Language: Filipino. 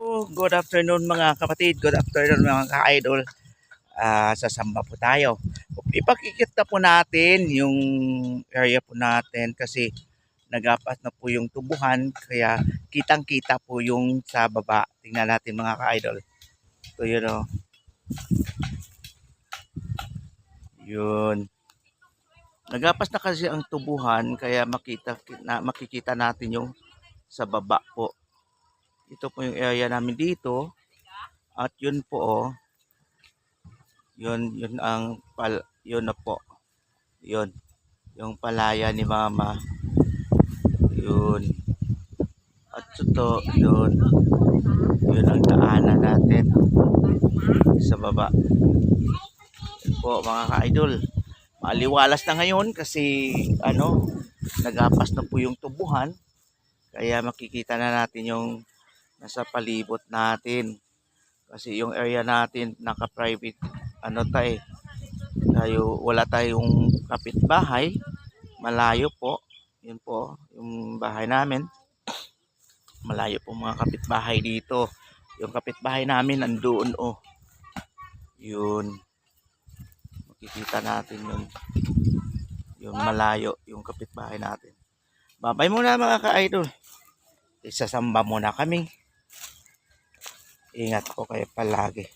Good afternoon mga kapatid, good afternoon mga ka-idol. Sasamba po tayo. Ipakikita po natin yung area po natin kasi nagapas na po yung tubuhan kaya kitang-kita po yung sa baba. Tingnan natin mga ka-idol. Ito yun o. Yun. Nagapas na kasi ang tubuhan kaya makikita natin yung sa baba po. Ito po yung area namin dito. At yun po oh. Yun na po. Yun. Yung palaya ni Mama. Yun. At ito, yun. Yun ang daanan natin sa baba. Yun po mga ka-idol. Maliwalas na ngayon kasi nagapas na po yung tubuhan. Kaya makikita na natin yung nasa palibot natin. Kasi yung area natin naka-private wala tayong kapitbahay, malayo po. Yun po yung bahay namin. Malayo po mga kapitbahay dito. Yung kapitbahay namin nandoon oh. Yun. Makikita natin yung malayo yung kapitbahay natin. Babay muna mga ka-idol. Isasamba muna kami. Ingat po kayo palagi.